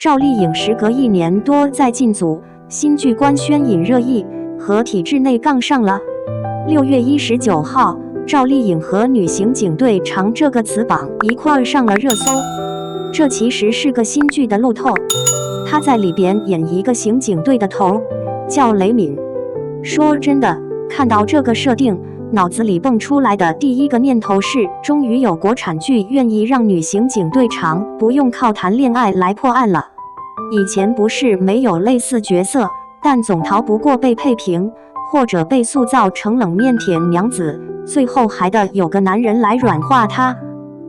赵丽颖时隔1年多再进组，新剧官宣引热议，和体制内杠上了。6月19号，赵丽颖和女刑警队长这个词榜一块儿上了热搜。这其实是个新剧的路透，她在里边演一个刑警队的头，叫雷敏。说真的，看到这个设定，脑子里蹦出来的第一个念头是，终于有国产剧愿意让女刑警队长不用靠谈恋爱来破案了。以前不是没有类似角色，但总逃不过被配平，或者被塑造成冷面铁娘子，最后还得有个男人来软化她。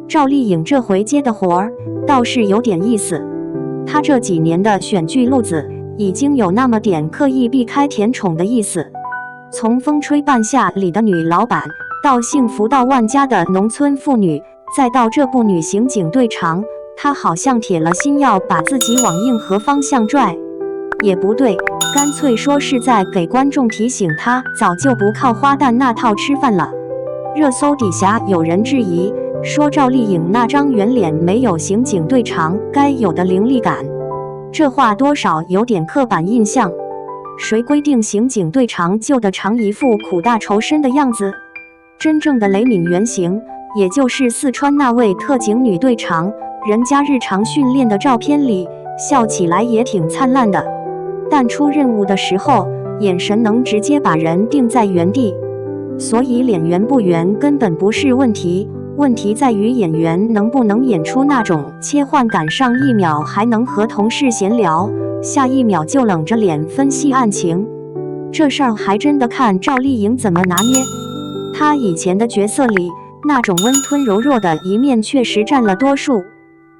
赵丽颖这回接的活儿倒是有点意思，她这几年的选剧路子已经有那么点刻意避开甜宠的意思。从《风吹半夏》里的女老板，到幸福到万家的农村妇女，再到这部女刑警队长，她好像铁了心要把自己往硬核方向拽。也不对，干脆说是在给观众提醒她早就不靠花旦那套吃饭了。热搜底下有人质疑，说赵丽颖那张圆脸没有刑警队长该有的凌厉感，这话多少有点刻板印象。谁规定刑警队长就得长一副苦大仇深的样子？真正的雷敏原型，也就是四川那位特警女队长，人家日常训练的照片里笑起来也挺灿烂的，但出任务的时候眼神能直接把人定在原地。所以脸圆不圆根本不是问题，问题在于演员能不能演出那种切换感，上一秒还能和同事闲聊，下一秒就冷着脸分析案情。这事儿还真的看赵丽颖怎么拿捏。她以前的角色里，那种温吞柔弱的一面确实占了多数，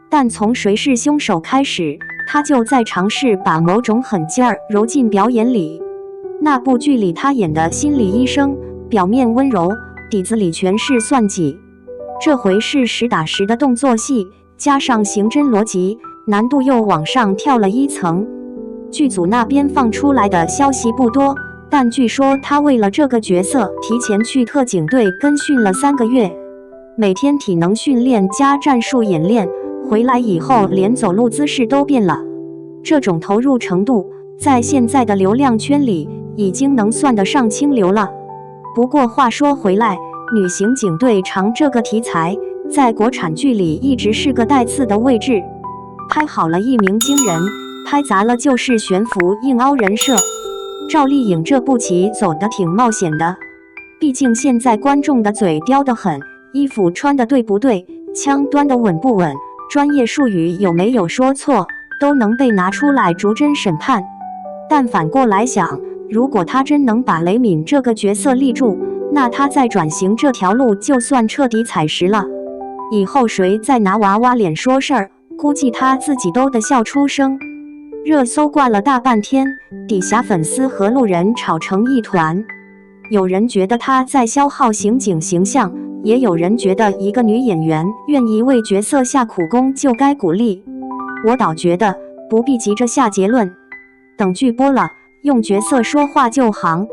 但从谁是凶手开始，她就在尝试把某种狠劲儿揉进表演里。那部剧里她演的心理医生，表面温柔，底子里全是算计。这回是实打实的动作戏，加上刑侦逻辑，难度又往上跳了1层。剧组那边放出来的消息不多，但据说他为了这个角色提前去特警队跟训了3个月，每天体能训练加战术演练，回来以后连走路姿势都变了。这种投入程度，在现在的流量圈里已经能算得上清流了。不过话说回来，女刑警队长这个题材在国产剧里一直是个带刺的位置，拍好了一鸣惊人，拍砸了就是悬浮硬凹人设。赵丽颖这步棋走得挺冒险的，毕竟现在观众的嘴刁得很，衣服穿得对不对，枪端得稳不稳，专业术语有没有说错，都能被拿出来逐帧审判。但反过来想，如果他真能把雷敏这个角色立住，那他在转型这条路就算彻底踩实了。以后谁再拿娃娃脸说事儿，估计他自己都得笑出声。热搜挂了大半天，底下粉丝和路人吵成一团。有人觉得他在消耗刑警形象，也有人觉得一个女演员愿意为角色下苦功就该鼓励。我倒觉得不必急着下结论，等剧播了，用角色说话就行。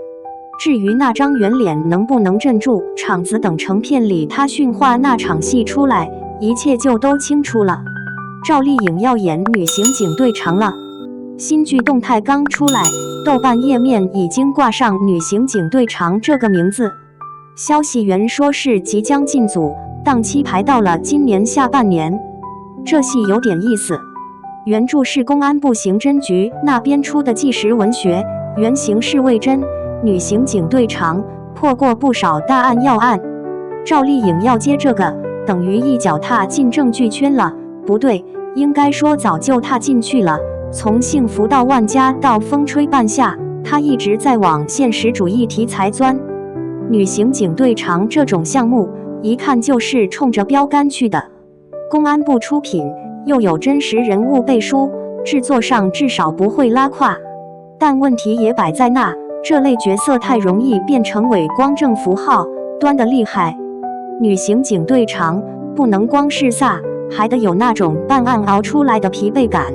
至于那张圆脸能不能镇住场子，等成片里他训话那场戏出来，一切就都清楚了。赵丽颖要演女刑警队长了，新剧动态刚出来，豆瓣页面已经挂上女刑警队长这个名字。消息源说是即将进组，档期排到了今年下半年。这戏有点意思，原著是公安部刑侦局那边出的纪实文学，原型是魏征，女刑警队长破过不少大案要案。赵丽颖要接这个，等于一脚踏进正剧圈了，不对，应该说早就踏进去了。从幸福到万家到风吹半夏，她一直在往现实主义题材钻。女刑警队长这种项目，一看就是冲着标杆去的。公安部出品，又有真实人物背书，制作上至少不会拉胯。但问题也摆在那，这类角色太容易变成伪光正符号，端得厉害。女刑警队长不能光是飒，还得有那种办案熬出来的疲惫感。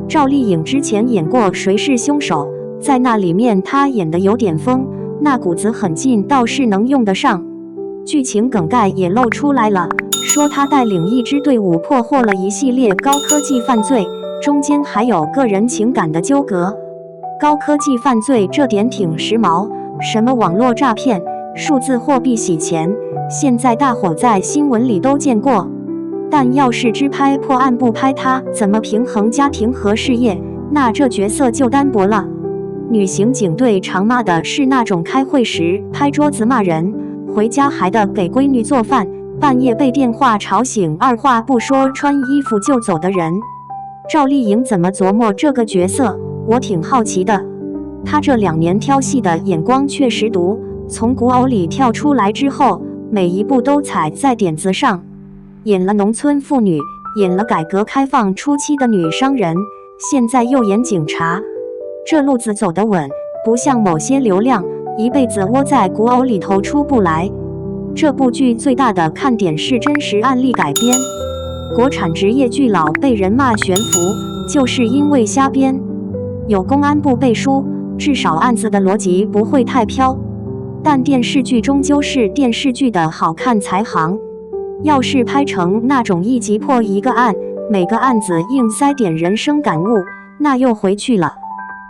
赵丽颖之前演过《谁是凶手》，在那里面她演得有点疯，那股子狠劲倒是能用得上。剧情梗概也露出来了，说她带领一支队伍破获了一系列高科技犯罪，中间还有个人情感的纠葛。高科技犯罪这点挺时髦，什么网络诈骗、数字货币洗钱，现在大伙在新闻里都见过。但要是只拍破案不拍他怎么平衡家庭和事业，那这角色就单薄了。女刑警队常骂的是那种开会时拍桌子骂人，回家还得给闺女做饭，半夜被电话吵醒，二话不说穿衣服就走的人。赵丽颖怎么琢磨这个角色，我挺好奇的。她这2年挑戏的眼光确实毒，从古偶里跳出来之后，每一步都踩在点子上，演了农村妇女，演了改革开放初期的女商人，现在又演警察。这路子走得稳，不像某些流量一辈子窝在古偶里头出不来。这部剧最大的看点是真实案例改编，国产职业剧老被人骂悬浮，就是因为瞎编。有公安部背书，至少案子的逻辑不会太飘。但电视剧终究是电视剧的好看才行，要是拍成那种一集破一个案，每个案子硬塞点人生感悟，那又回去了。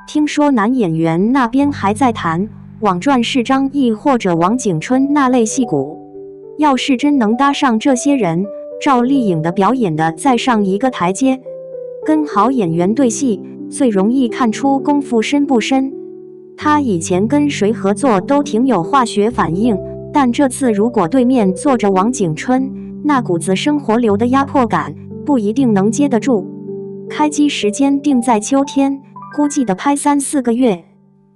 听说男演员那边还在谈网传是张译或者王景春那类戏骨，要是真能搭上这些人，赵丽颖的表演的再上一个台阶。跟好演员对戏，最容易看出功夫深不深。她以前跟谁合作都挺有化学反应，但这次如果对面坐着王景春，那股子生活流的压迫感不一定能接得住。开机时间定在秋天，估计得拍3-4个月，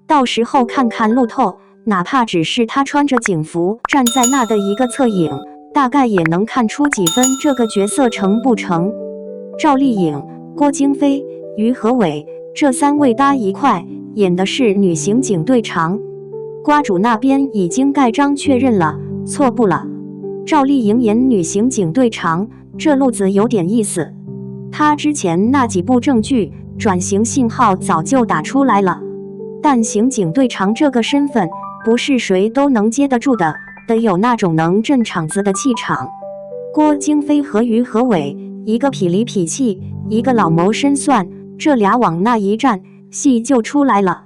到时候看看路透，哪怕只是他穿着警服站在那的一个侧影，大概也能看出几分这个角色成不成。赵丽颖、郭京飞、于和伟这3位搭一块，演的是女刑警队长。瓜主那边已经盖章确认了，错不了。赵丽颖演女刑警队长，这路子有点意思。她之前那几部正剧转型信号早就打出来了，但刑警队长这个身份不是谁都能接得住的，得有那种能镇场子的气场。郭京飞和于和伟，一个痞里痞气，一个老谋深算，这俩往那一站，戏就出来了。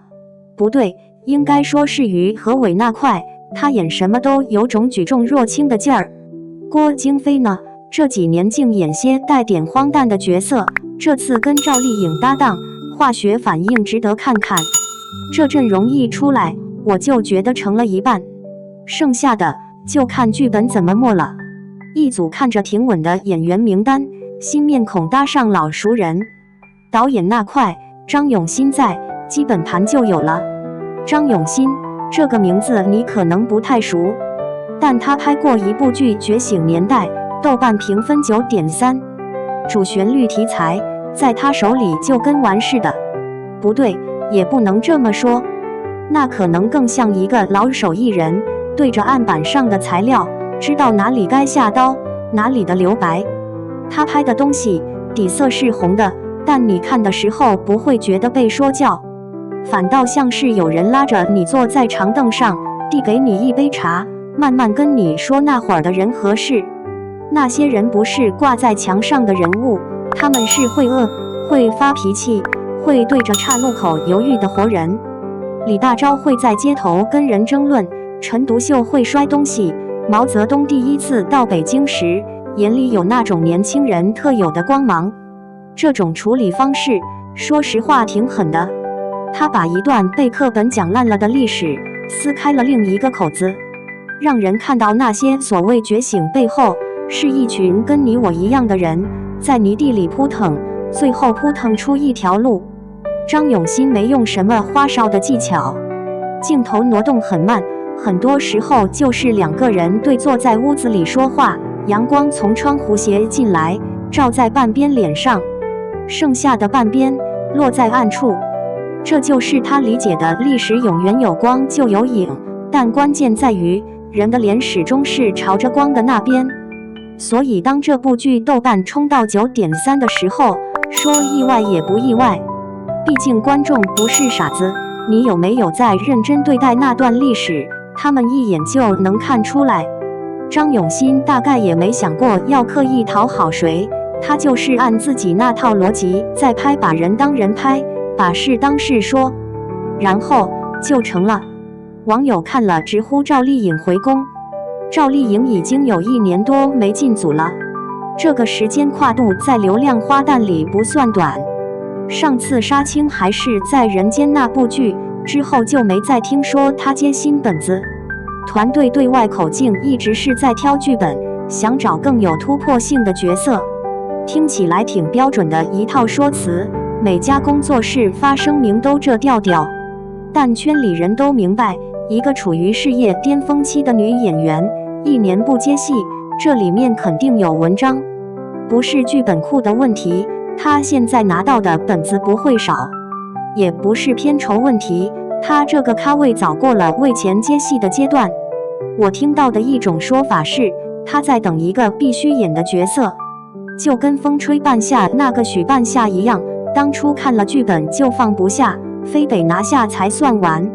不对，应该说是于和伟那块，他演什么都有种举重若轻的劲儿。郭京飞呢，这几年净演些带点荒诞的角色，这次跟赵丽颖搭档，化学反应值得看看。这阵容一出来，我就觉得成了一半，剩下的就看剧本怎么磨了。一组看着挺稳的演员名单，新面孔搭上老熟人。导演那块，张永新在，基本盘就有了。张永新这个名字你可能不太熟，但他拍过一部剧《觉醒年代》，豆瓣评分9.3，主旋律题材在他手里就跟完似的。不对，也不能这么说，那可能更像一个老手艺人，对着案板上的材料，知道哪里该下刀，哪里的留白。他拍的东西底色是红的，但你看的时候不会觉得被说教，反倒像是有人拉着你坐在长凳上，递给你一杯茶，慢慢跟你说那会儿的人和事。那些人不是挂在墙上的人物，他们是会饿、会发脾气、会对着岔路口犹豫的活人。李大钊会在街头跟人争论，陈独秀会摔东西，毛泽东第一次到北京时，眼里有那种年轻人特有的光芒。这种处理方式，说实话挺狠的。他把一段被课本讲烂了的历史撕开了另一个口子，让人看到那些所谓觉醒背后是一群跟你我一样的人，在泥地里扑腾，最后扑腾出一条路。张永新没用什么花哨的技巧，镜头挪动很慢，很多时候就是2个人对坐在屋子里说话，阳光从窗户斜进来，照在半边脸上，剩下的半边落在暗处。这就是他理解的历史，永远有光就有影，但关键在于人的脸始终是朝着光的那边。所以当这部剧豆瓣冲到9.3的时候，说意外也不意外，毕竟观众不是傻子，你有没有在认真对待那段历史，他们一眼就能看出来。张永新大概也没想过要刻意讨好谁，他就是按自己那套逻辑在拍，把人当人拍，把事当事说，然后就成了。网友看了直呼赵丽颖回宫。赵丽颖已经有1年多没进组了，这个时间跨度在流量花旦里不算短。上次杀青还是在《人间》那部剧之后，就没再听说她接新本子。团队对外口径一直是在挑剧本，想找更有突破性的角色。听起来挺标准的一套说辞，每家工作室发声明都这调调。但圈里人都明白，一个处于事业巅峰期的女演员1年不接戏，这里面肯定有文章，不是剧本库的问题，她现在拿到的本子不会少，也不是片酬问题，她这个咖位早过了为钱接戏的阶段。我听到的一种说法是，她在等一个必须演的角色，就跟风吹半夏那个许半夏一样，当初看了剧本就放不下，非得拿下才算完。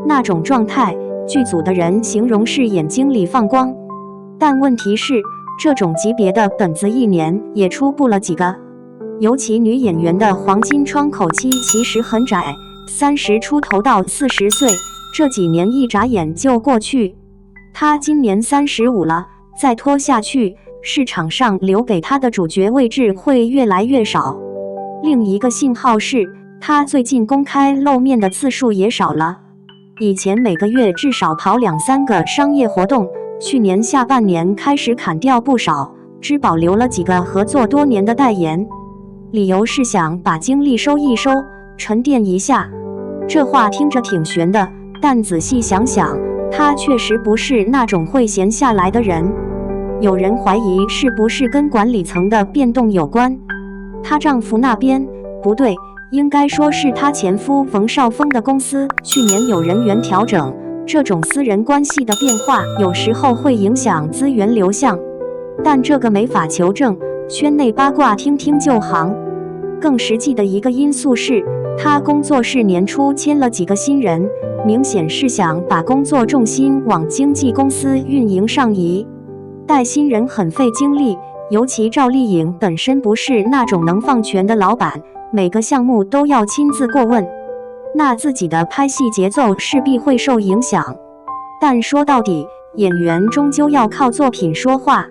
那种状态，剧组的人形容是眼睛里放光。但问题是，这种级别的本子1年也出不了几个，尤其女演员的黄金窗口期其实很窄，30出头到40岁，这几年一眨眼就过去。她今年35了，再拖下去，市场上留给她的主角位置会越来越少。另一个信号是，她最近公开露面的次数也少了。以前每个月至少跑2-3个商业活动，去年下半年开始砍掉不少，只保留了几个合作多年的代言，理由是想把精力收一收，沉淀一下。这话听着挺悬的，但仔细想想，她确实不是那种会闲下来的人。有人怀疑是不是跟管理层的变动有关，她丈夫那边不对，应该说是她前夫冯绍峰的公司去年有人员调整，这种私人关系的变化有时候会影响资源流向，但这个没法求证，圈内八卦听听就行。更实际的一个因素是，她工作室年初签了几个新人，明显是想把工作重心往经纪公司运营上移。带新人很费精力，尤其赵丽颖本身不是那种能放权的老板，每个项目都要亲自过问，那自己的拍戏节奏势必会受影响。但说到底，演员终究要靠作品说话，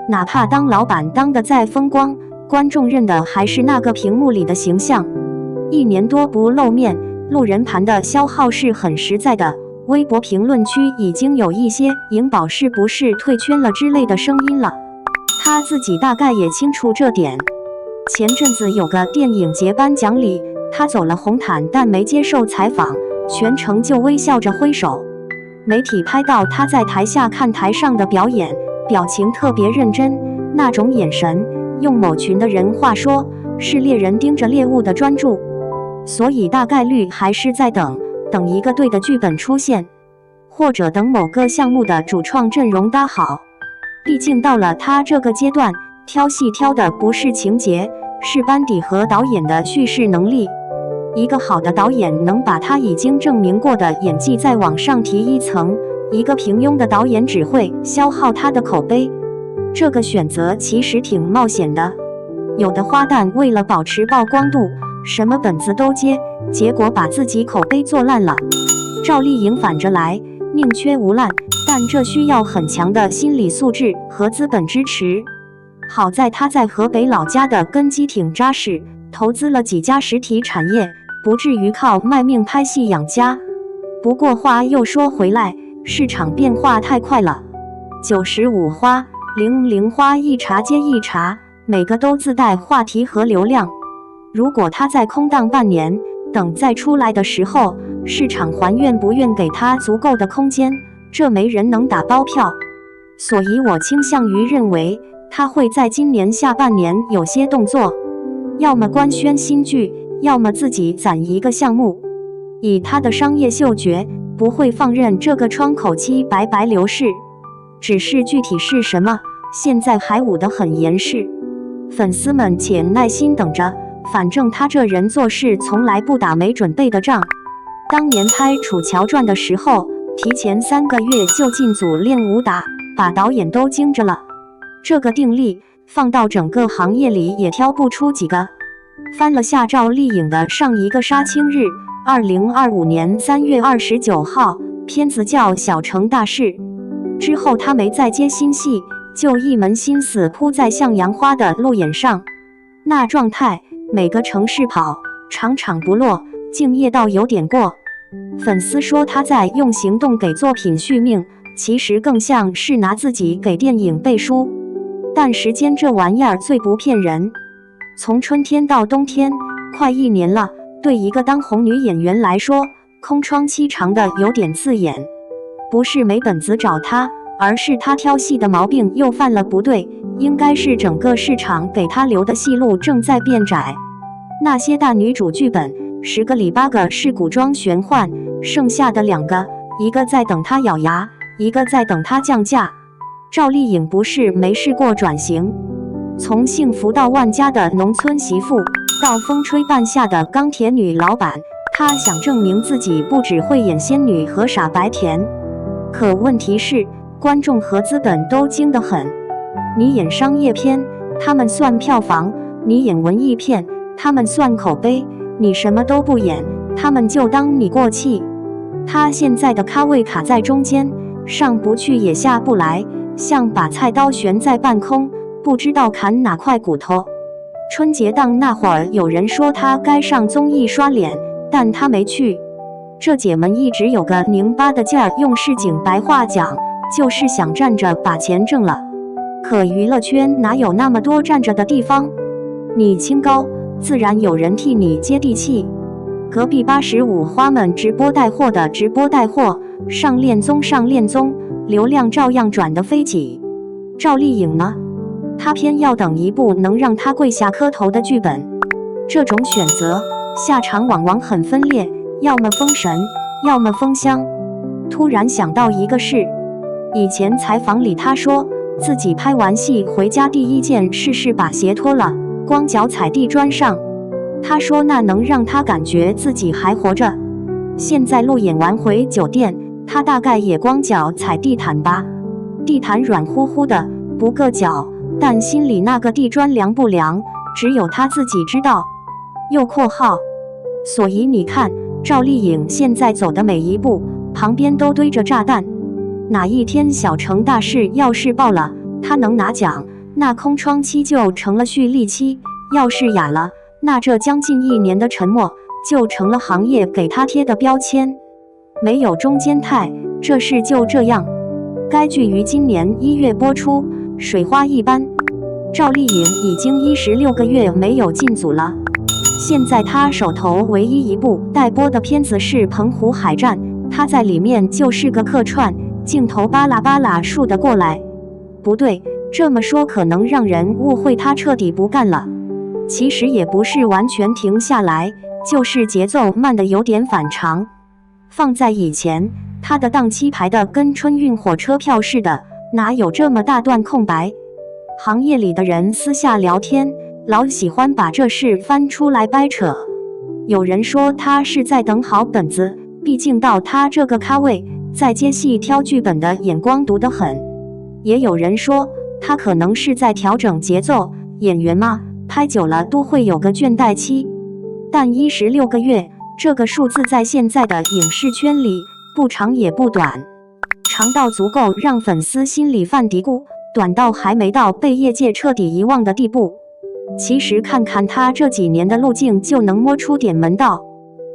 哪怕当老板当得再风光，观众认的还是那个屏幕里的形象。1年多不露面，路人盘的消耗是很实在的。微博评论区已经有一些颖宝是不是退圈了之类的声音了，他自己大概也清楚这点。前阵子有个电影节颁奖礼，他走了红毯，但没接受采访，全程就微笑着挥手。媒体拍到他在台下看台上的表演，表情特别认真，那种眼神，用某群的人话说，是猎人盯着猎物的专注。所以大概率还是在等一个对的剧本出现，或者等某个项目的主创阵容搭好。毕竟到了他这个阶段，挑戏挑的不是情节，是班底和导演的叙事能力。一个好的导演能把他已经证明过的演技再往上提一层，一个平庸的导演只会消耗他的口碑。这个选择其实挺冒险的。有的花旦为了保持曝光度，什么本子都接，结果把自己口碑做烂了。赵丽颖反着来，宁缺毋滥，但这需要很强的心理素质和资本支持。好在她在河北老家的根基挺扎实，投资了几家实体产业，不至于靠卖命拍戏养家。不过话又说回来，市场变化太快了，95花、00花一茬接一茬，每个都自带话题和流量。如果他再空档半年，等再出来的时候，市场还愿不愿给他足够的空间，这没人能打包票。所以我倾向于认为，他会在今年下半年有些动作，要么官宣新剧，要么自己攒一个项目。以他的商业嗅觉，不会放任这个窗口期白白流逝。只是具体是什么，现在还捂得很严实。粉丝们且耐心等着，反正他这人做事从来不打没准备的仗。当年拍《楚乔传》的时候，提前3个月就进组练武打，把导演都惊着了。这个定力，放到整个行业里也挑不出几个。翻了下赵丽颖的上一个杀青日，2025年3月29号，片子叫《小城大事》。之后她没再接新戏，就一门心思扑在向阳花的路演上。那状态，每个城市跑，场场不落，敬业到有点过。粉丝说她在用行动给作品续命，其实更像是拿自己给电影背书。但时间这玩意儿最不骗人，从春天到冬天，快1年了。对一个当红女演员来说，空窗期长的有点刺眼。不是没本子找她，而是她挑戏的毛病又犯了不对，应该是整个市场给她留的戏路正在变窄。那些大女主剧本10个里8个是古装玄幻，剩下的2个，一个在等她咬牙，一个在等她降价。赵丽颖不是没试过转型，从幸福到万家的农村媳妇，到风吹半夏的钢铁女老板，她想证明自己不只会演仙女和傻白甜。可问题是，观众和资本都精得很。你演商业片，他们算票房；你演文艺片，他们算口碑；你什么都不演，他们就当你过气。她现在的咖位卡在中间，上不去也下不来，像把菜刀悬在半空，不知道砍哪块骨头。春节档那会儿，有人说她该上综艺刷脸，但她没去。这姐们一直有个拧巴的劲儿，用市井白话讲，就是想站着把钱挣了。可娱乐圈哪有那么多站着的地方？你清高，自然有人替你接地气。隔壁85花们直播带货的直播带货，上恋综上恋综，流量照样转得飞起。赵丽颖呢？她偏要等一部能让她跪下磕头的剧本。这种选择下场往往很分裂，要么封神，要么封箱。突然想到一个事，以前采访里她说自己拍完戏回家第一件事是把鞋脱了，光脚踩地砖上。她说那能让她感觉自己还活着。现在路演完回酒店，她大概也光脚踩地毯吧，地毯软乎乎的，不硌脚，但心里那个地砖凉不凉，只有她自己知道。又括号，所以你看，赵丽颖现在走的每一步，旁边都堆着炸弹。哪一天小城大事要是爆了，她能拿奖，那空窗期就成了蓄力期；要是哑了，那这将近1年的沉默就成了行业给她贴的标签。没有中间态，这事就这样。该剧于今年1月播出，水花一般。赵丽颖已经16个月没有进组了。现在她手头唯一一部待播的片子是《澎湖海战》，她在里面就是个客串，镜头巴拉巴拉竖得过来。不对，这么说可能让人误会她彻底不干了。其实也不是完全停下来，就是节奏慢得有点反常。放在以前，她的档期排得跟春运火车票似的，哪有这么大段空白？行业里的人私下聊天，老喜欢把这事翻出来掰扯。有人说她是在等好本子，毕竟到她这个咖位，在接戏挑剧本的眼光毒得很。也有人说她可能是在调整节奏，演员嘛，拍久了都会有个倦怠期。但16个月这个数字在现在的影视圈里不长也不短，长到足够让粉丝心里犯嘀咕，短到还没到被业界彻底遗忘的地步。其实看看他这几年的路径就能摸出点门道。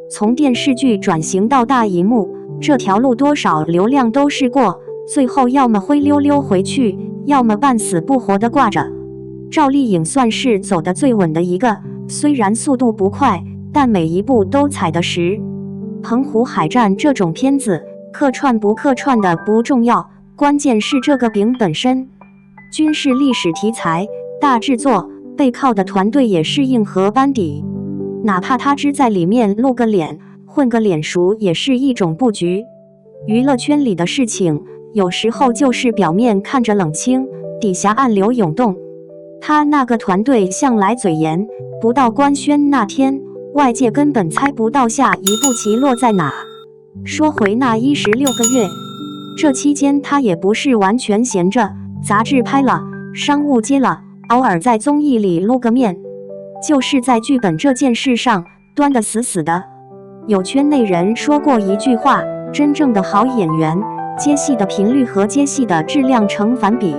从电视剧转型到大荧幕，这条路多少流量都试过，最后要么灰溜溜回去，要么半死不活的挂着。赵丽颖算是走得最稳的一个，虽然速度不快，但每一步都踩得实。澎湖海战这种片子，客串不客串的不重要，关键是这个饼本身。军事历史题材，大制作，背靠的团队也是硬核班底，哪怕他只在里面露个脸，混个脸熟，也是一种布局。娱乐圈里的事情，有时候就是表面看着冷清，底下暗流涌动。他那个团队向来嘴严，不到官宣那天，外界根本猜不到下一步棋落在哪。说回那16个月，这期间他也不是完全闲着，杂志拍了，商务接了，偶尔在综艺里露个面，就是在剧本这件事上端得死死的。有圈内人说过一句话，真正的好演员，接戏的频率和接戏的质量成反比。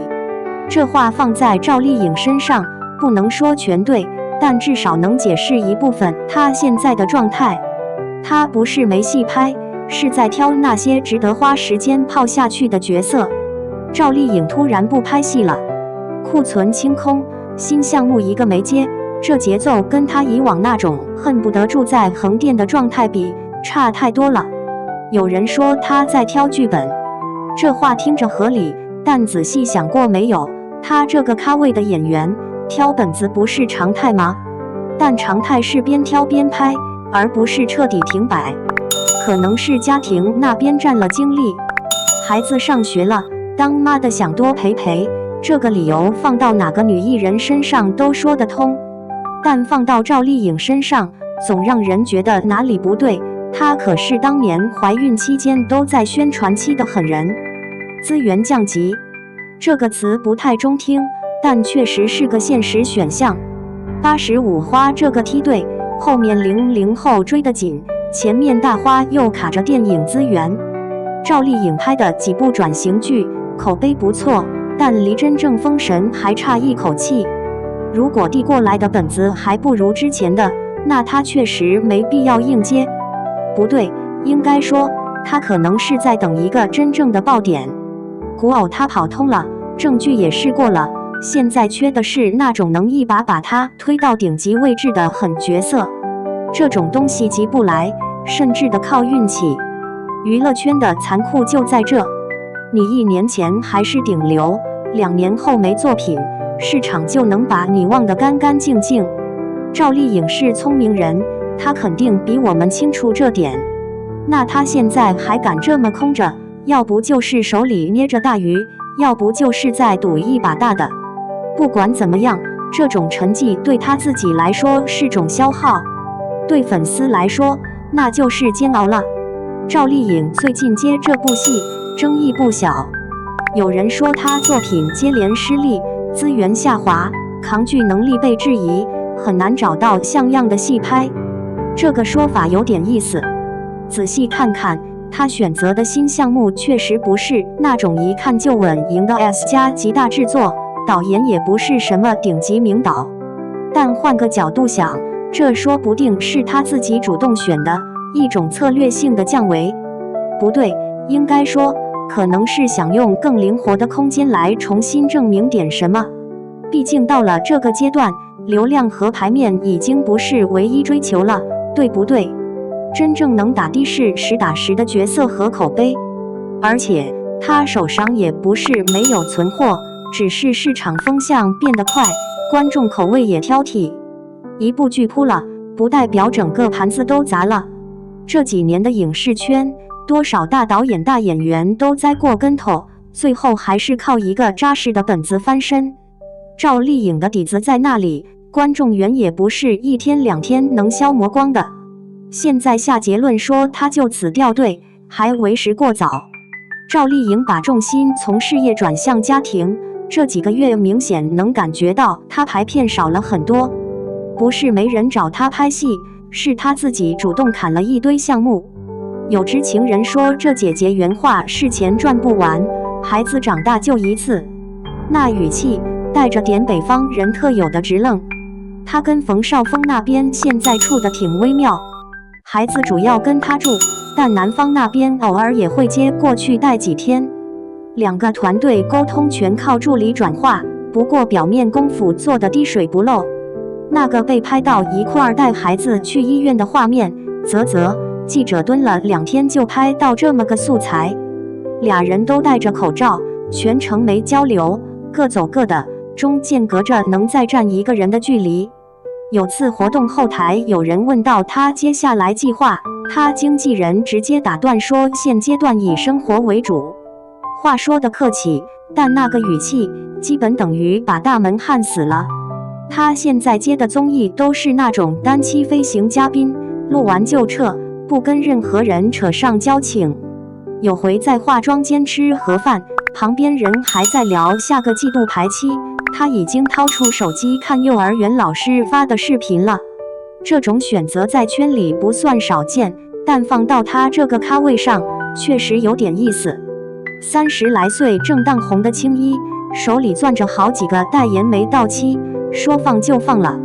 这话放在赵丽颖身上，不能说全对，但至少能解释一部分她现在的状态。她不是没戏拍，是在挑那些值得花时间泡下去的角色。赵丽颖突然不拍戏了，库存清空，新项目一个没接，这节奏跟她以往那种恨不得住在横店的状态比，差太多了。有人说她在挑剧本，这话听着合理，但仔细想过没有，她这个咖位的演员，挑本子不是常态吗？但常态是边挑边拍，而不是彻底停摆。可能是家庭那边占了精力，孩子上学了，当妈的想多陪陪，这个理由放到哪个女艺人身上都说得通，但放到赵丽颖身上，总让人觉得哪里不对。她可是当年怀孕期间都在宣传期的狠人。资源降级这个词不太中听，但确实是个现实选项。85花这个梯队，后面00后追得紧，前面大花又卡着电影资源。赵丽颖拍的几部转型剧口碑不错，但离真正封神还差一口气。如果递过来的本子还不如之前的，那她确实没必要应接。不对，应该说她可能是在等一个真正的爆点。古偶她跑通了，正剧也试过了，现在缺的是那种能一把把她推到顶级位置的狠角色。这种东西急不来，甚至得靠运气。娱乐圈的残酷就在这，你1年前还是顶流，2年后没作品，市场就能把你忘得干干净净。赵丽颖是聪明人，她肯定比我们清楚这点。那她现在还敢这么空着，要不就是手里捏着大鱼，要不就是在赌一把大的。不管怎么样，这种成绩对她自己来说是种消耗，对粉丝来说那就是煎熬了。赵丽颖最近接这部戏争议不小，有人说她作品接连失利，资源下滑，扛剧能力被质疑，很难找到像样的戏拍。这个说法有点意思，仔细看看，她选择的新项目确实不是那种一看就稳赢的 S 加级大制作，导演也不是什么顶级名导。但换个角度想，这说不定是她自己主动选的一种策略性的降维。不对，应该说可能是想用更灵活的空间来重新证明点什么。毕竟到了这个阶段，流量和排面已经不是唯一追求了，对不对？真正能打的是实打实的角色和口碑。而且他手上也不是没有存货，只是市场风向变得快，观众口味也挑剔。一部剧扑了，不代表整个盘子都砸了。这几年的影视圈，多少大导演大演员都栽过跟头，最后还是靠一个扎实的本子翻身。赵丽颖的底子在那里，观众缘也不是1天2天能消磨光的。现在下结论说她就此掉队，还为时过早。赵丽颖把重心从事业转向家庭，这几个月明显能感觉到她排片少了很多。不是没人找她拍戏，是她自己主动砍了一堆项目。有知情人说，这姐姐原话是钱赚不完，孩子长大就一次。那语气带着点北方人特有的直愣。她跟冯绍峰那边现在处得挺微妙，孩子主要跟他住，但男方那边偶尔也会接过去带几天。2个团队沟通全靠助理转化，不过表面功夫做得滴水不漏。那个被拍到一块儿带孩子去医院的画面，记者蹲了2天就拍到这么个素材。俩人都戴着口罩，全程没交流，各走各的，中间隔着能再站一个人的距离。有次活动后台有人问到他接下来计划，他经纪人直接打断说现阶段以生活为主。话说得客气，但那个语气基本等于把大门焊死了。他现在接的综艺都是那种单期飞行嘉宾，录完就撤，不跟任何人扯上交情。有回在化妆间吃盒饭，旁边人还在聊下个季度排期，他已经掏出手机看幼儿园老师发的视频了。这种选择在圈里不算少见，但放到他这个咖位上，确实有点意思。30来岁正当红的青衣，手里攥着好几个代言没到期，说放就放了。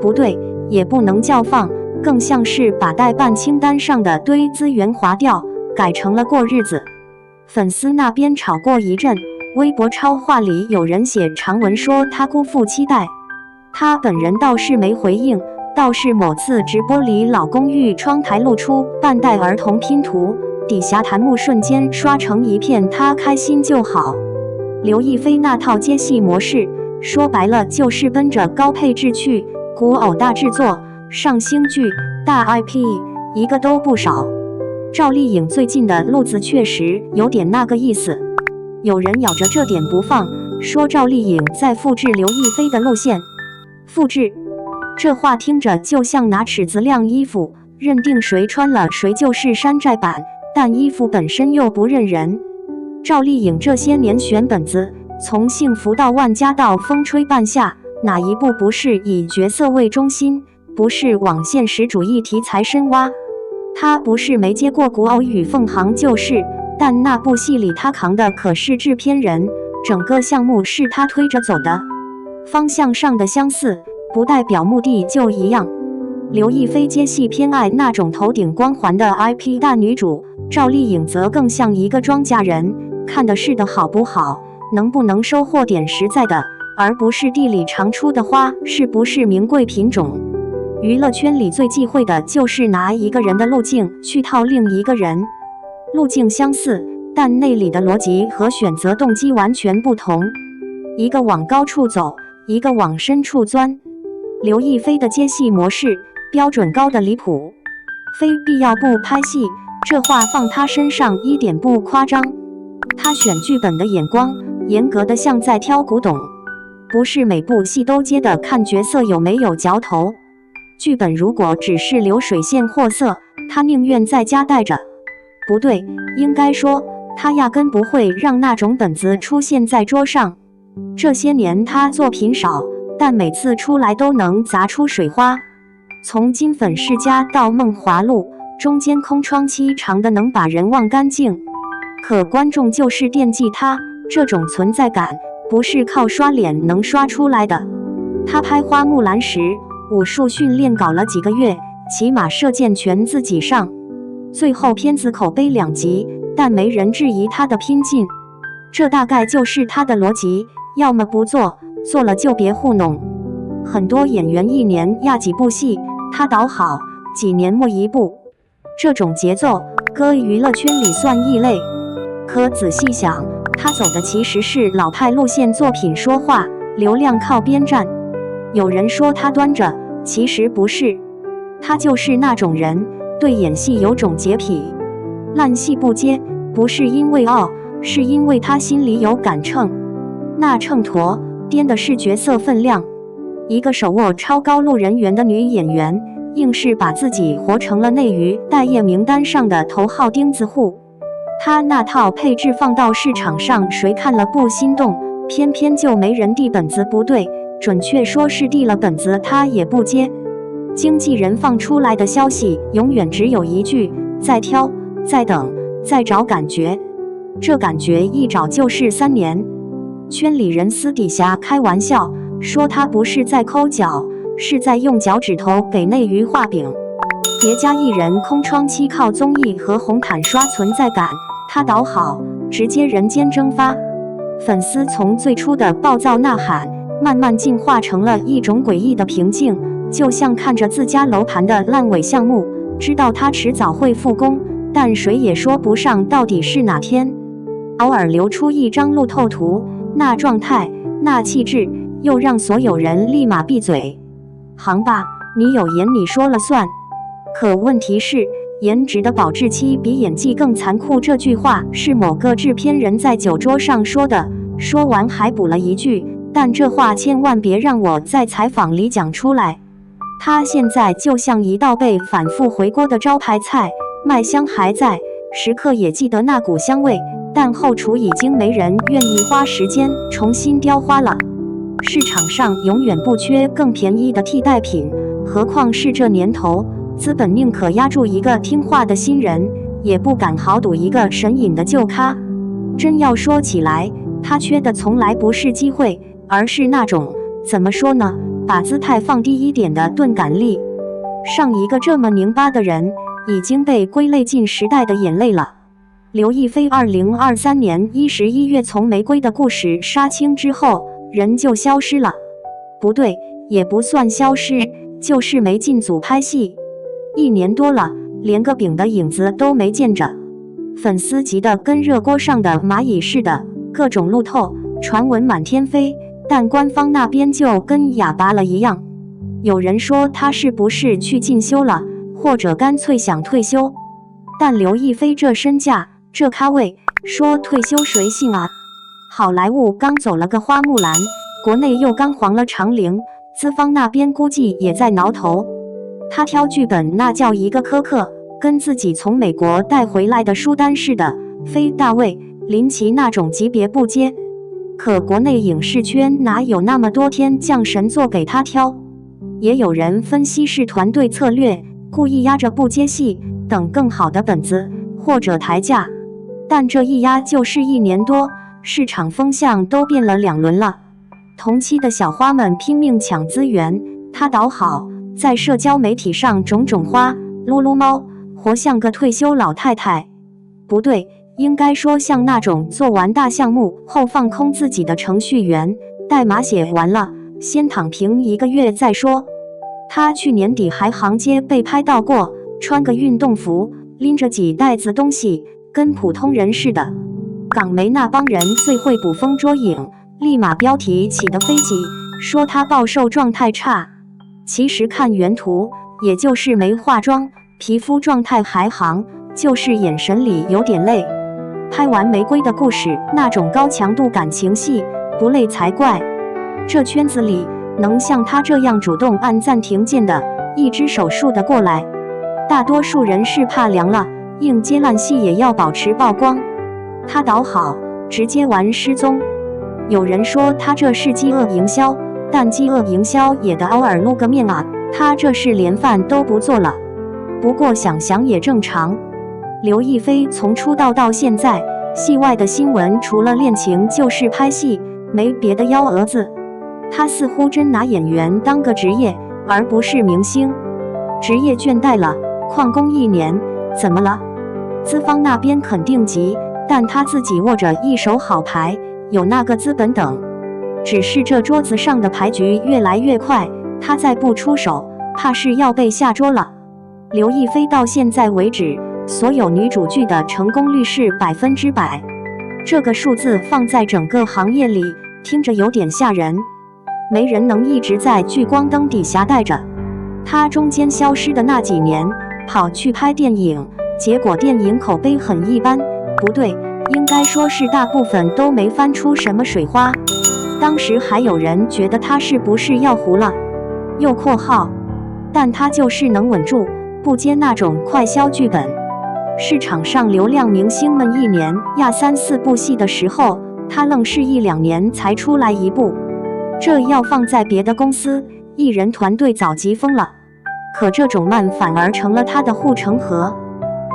不对，也不能叫放，更像是把代办清单上的堆资源划掉，改成了过日子。粉丝那边吵过一阵，微博超话里有人写长文说他辜负期待，他本人倒是没回应，倒是某次直播里老公寓窗台露出半代儿童拼图，底下弹幕瞬间刷成一片他开心就好。刘亦菲那套接戏模式，说白了就是奔着高配置去，古偶大制作、上星剧、大 IP， 一个都不少。赵丽颖最近的路子确实有点那个意思，有人咬着这点不放，说赵丽颖在复制刘亦菲的路线。复制，这话听着就像拿尺子量衣服，认定谁穿了谁就是山寨版，但衣服本身又不认人。赵丽颖这些年选本子，从幸福到万家到风吹半夏，哪一部不是以角色为中心，不是往现实主义题材深挖？她不是没接过古偶与凤凰就是，但那部戏里她扛的可是制片人，整个项目是她推着走的。方向上的相似，不代表目的就一样。刘亦菲接戏偏爱那种头顶光环的 IP 大女主，赵丽颖则更像一个庄稼人，看的是的好不好，能不能收获点实在的，而不是地里常出的花是不是名贵品种。娱乐圈里最忌讳的就是拿一个人的路径去套另一个人，路径相似，但内里的逻辑和选择动机完全不同，一个往高处走，一个往深处钻。刘亦菲的接戏模式标准高的离谱，非必要不拍戏，这话放她身上一点不夸张。她选剧本的眼光严格的像在挑古董，不是每部戏都接的看角色有没有嚼头。剧本如果只是流水线货色，她宁愿在家待着。不对，应该说她压根不会让那种本子出现在桌上。这些年她作品少，但每次出来都能砸出水花。从金粉世家到梦华录，中间空窗期长的能把人忘干净，可观众就是惦记她，这种存在感不是靠刷脸能刷出来的。她拍花木兰时，武术训练搞了几个月，起码射箭全自己上，最后片子口碑2级，但没人质疑她的拼劲。这大概就是她的逻辑，要么不做，做了就别糊弄。很多演员1年压几部戏，她导好，几年磨一部，这种节奏搁娱乐圈里算异类。可仔细想，她走的其实是老派路线，作品说话，流量靠边站。有人说她端着，其实不是，她就是那种人，对演戏有种洁癖，烂戏不接，不是因为傲，是因为她心里有杆秤，那秤砣掂的是角色分量。一个手握超高路人缘的女演员，硬是把自己活成了内娱待业名单上的头号钉子户。她那套配置放到市场上，谁看了不心动？偏偏就没人递本子，不对，准确说是递了本子她也不接。经纪人放出来的消息永远只有一句：再挑，再等，再找感觉。这感觉一找就是3年。圈里人私底下开玩笑说，他不是在抠脚，是在用脚趾头给内娱画饼。别家艺人空窗期靠综艺和红毯刷存在感，他导好，直接人间蒸发。粉丝从最初的暴躁呐喊，慢慢进化成了一种诡异的平静，就像看着自家楼盘的烂尾项目，知道他迟早会复工，但谁也说不上到底是哪天。偶尔流出一张路透图，那状态，那气质，又让所有人立马闭嘴。行吧，你有颜你说了算。可问题是，颜值的保质期比演技更残酷，这句话是某个制片人在酒桌上说的，说完还补了一句，但这话千万别让我在采访里讲出来。他现在就像一道被反复回锅的招牌菜，麦香还在，食客也记得那股香味，但后厨已经没人愿意花时间重新雕花了。市场上永远不缺更便宜的替代品，何况是这年头，资本宁可压住一个听话的新人，也不敢豪赌一个神隐的旧咖。真要说起来，他缺的从来不是机会，而是那种，怎么说呢，把姿态放低一点的钝感力。上一个这么拧巴的人，已经被归类进时代的眼泪了。刘亦菲2023年11月从《玫瑰的故事》杀青之后，人就消失了。不对，也不算消失，就是没进组拍戏。1年多了，连个饼的影子都没见着。粉丝急得跟热锅上的蚂蚁似的，各种路透，传闻满天飞，但官方那边就跟哑巴了一样。有人说他是不是去进修了，或者干脆想退休。但刘亦菲这身价，这咖位，说退休谁信啊？好莱坞刚走了个花木兰，国内又刚黄了长陵，资方那边估计也在挠头。他挑剧本那叫一个苛刻，跟自己从美国带回来的书单似的，非大卫、林奇那种级别不接。可国内影视圈哪有那么多天降神作给他挑？也有人分析是团队策略，故意压着不接戏，等更好的本子或者抬价。但这一压就是1年多，市场风向都变了2轮了。同期的小花们拼命抢资源，他倒好，在社交媒体上种种花，撸撸猫，活像个退休老太太。不对，应该说像那种做完大项目后放空自己的程序员，代码写完了，先躺平1个月再说。他去年底还行街被拍到过，穿个运动服，拎着几袋子东西，跟普通人似的。港媒那帮人最会捕风捉影，立马标题起得飞起，说他暴瘦状态差。其实看原图，也就是没化妆，皮肤状态还行，就是眼神里有点累。拍完《玫瑰的故事》那种高强度感情戏，不累才怪。这圈子里能像他这样主动按暂停键的，一只手数得过来。大多数人是怕凉了，硬接烂戏也要保持曝光。他倒好，直接玩失踪。有人说他这是饥饿营销，但饥饿营销也得偶尔露个面啊，他这是连饭都不做了。不过想想也正常。刘亦菲从出道到现在，戏外的新闻除了恋情就是拍戏，没别的幺蛾子。她似乎真拿演员当个职业，而不是明星。职业倦怠了，旷工1年，怎么了？资方那边肯定急，但他自己握着一手好牌，有那个资本等。只是这桌子上的牌局越来越快，他再不出手，怕是要被下桌了。刘亦菲到现在为止，所有女主剧的成功率是100%，这个数字放在整个行业里，听着有点吓人。没人能一直在聚光灯底下待着。她中间消失的那几年，跑去拍电影，结果电影口碑很一般，不对，应该说是大部分都没翻出什么水花。当时还有人觉得她是不是要糊了，又括号，但她就是能稳住，不接那种快销剧本。市场上流量明星们1年压3、4部戏的时候，她愣是1、2年才出来1部。这要放在别的公司，艺人团队早急疯了。可这种慢反而成了他的护城河。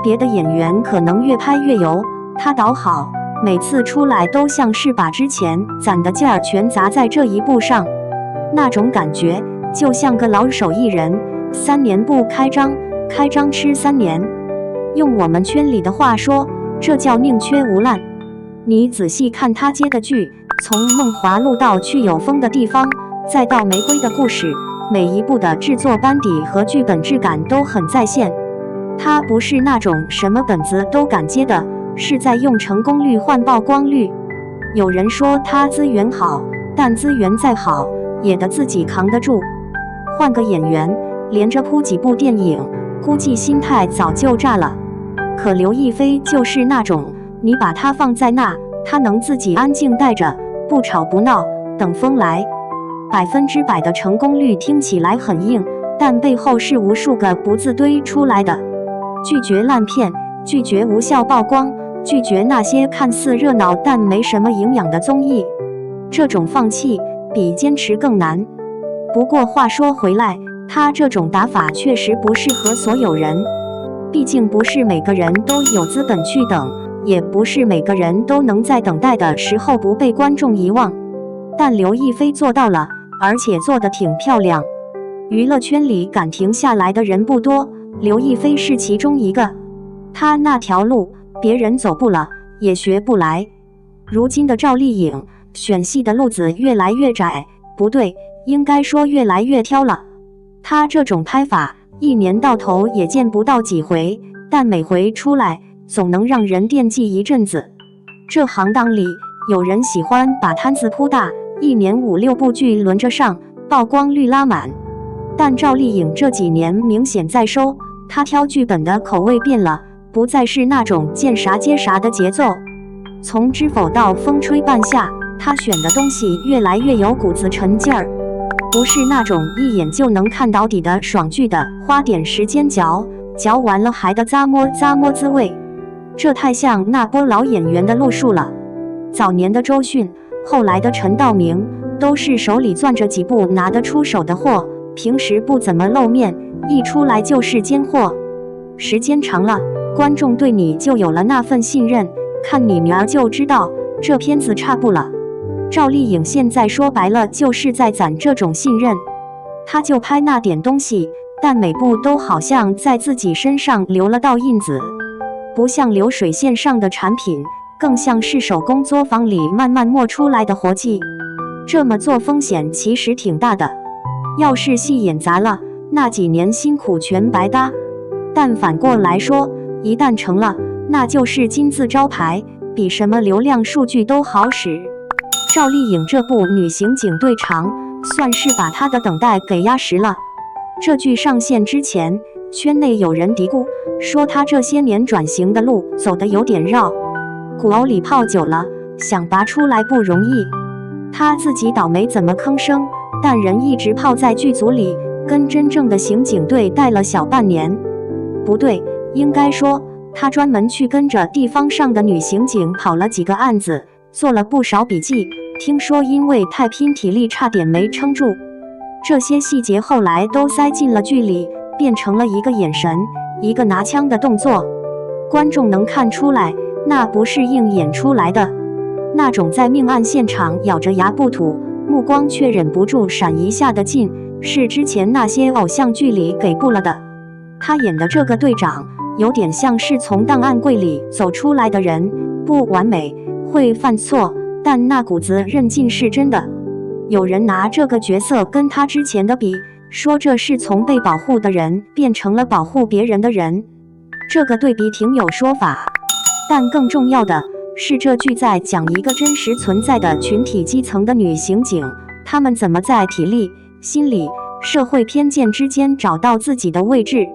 别的演员可能越拍越油，他倒好，每次出来都像是把之前攒的劲儿全砸在这一部上。那种感觉就像个老手艺人，3年不开张，开张吃3年。用我们圈里的话说，这叫宁缺毋滥。你仔细看他接的剧，从梦华录到去有风的地方，再到玫瑰的故事，每一部的制作班底和剧本质感都很在线。他不是那种什么本子都敢接的，是在用成功率换曝光率。有人说他资源好，但资源再好，也得自己扛得住。换个演员，连着铺几部电影，估计心态早就炸了。可刘亦菲就是那种，你把她放在那，她能自己安静待着，不吵不闹，等风来。100%的成功率听起来很硬，但背后是无数个不字堆出来的。拒绝烂片，拒绝无效曝光，拒绝那些看似热闹但没什么营养的综艺。这种放弃，比坚持更难。不过话说回来，他这种打法确实不适合所有人，毕竟不是每个人都有资本去等，也不是每个人都能在等待的时候不被观众遗忘。但刘亦菲做到了，而且做得挺漂亮。娱乐圈里敢停下来的人不多，刘亦菲是其中一个。她那条路，别人走不了，也学不来。如今的赵丽颖，选戏的路子越来越窄，不对，应该说越来越挑了。她这种拍法，一年到头也见不到几回，但每回出来，总能让人惦记一阵子。这行当里，有人喜欢把摊子铺大，一年5、6部剧轮着上，曝光率拉满。但赵丽颖这几年明显在收，她挑剧本的口味变了，不再是那种见啥接啥的节奏。从《知否》到《风吹半夏》，她选的东西越来越有股子沉劲儿，不是那种一眼就能看到底的爽剧的，花点时间嚼，嚼完了还得咂摸咂摸滋味。这太像那波老演员的路数了。早年的周迅，后来的陈道明，都是手里攥着几部拿得出手的货，平时不怎么露面，一出来就是尖货。时间长了，观众对你就有了那份信任，看你名儿就知道这片子差不了。赵丽颖现在说白了就是在攒这种信任，她就拍那点东西，但每部都好像在自己身上留了道印子，不像流水线上的产品，更像是手工作坊里慢慢磨出来的活计。这么做风险其实挺大的，要是戏演砸了，那几年辛苦全白搭。但反过来说，一旦成了，那就是金字招牌，比什么流量数据都好使。赵丽颖这部《女刑警队长》算是把她的等待给压实了。这剧上线之前，圈内有人嘀咕说她这些年转型的路走得有点绕，古熬里泡久了，想拔出来不容易。她自己倒没怎么吭声，但人一直泡在剧组里，跟真正的刑警队待了小半年。不对，应该说她专门去跟着地方上的女刑警跑了几个案子，做了不少笔记。听说因为太拼体力差点没撑住，这些细节后来都塞进了剧里，变成了一个眼神，一个拿枪的动作。观众能看出来，那不是硬演出来的，那种在命案现场咬着牙不吐，目光却忍不住闪一下的劲，是之前那些偶像剧里给不了的。他演的这个队长，有点像是从档案柜里走出来的人，不完美，会犯错，但那股子韧劲是真的。有人拿这个角色跟他之前的比，说这是从被保护的人变成了保护别人的人。这个对比挺有说法，但更重要的是这剧在讲一个真实存在的群体基层的女刑警，她们怎么在体力、心理、社会偏见之间找到自己的位置。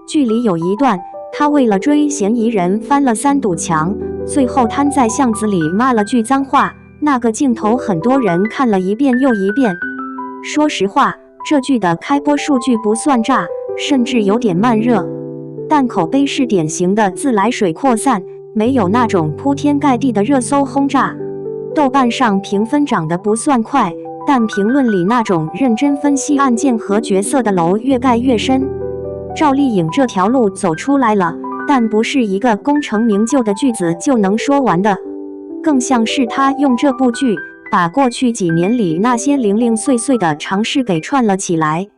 剧里有一段，她为了追嫌疑人翻了3堵墙，最后瘫在巷子里骂了句脏话，那个镜头很多人看了一遍又一遍。说实话，这剧的开播数据不算炸，甚至有点慢热，但口碑是典型的自来水扩散，没有那种铺天盖地的热搜轰炸。豆瓣上评分涨得不算快，但评论里那种认真分析案件和角色的楼越盖越深。赵丽颖这条路走出来了，但不是一个功成名就的句子就能说完的，更像是她用这部剧把过去几年里那些零零碎碎的尝试给串了起来。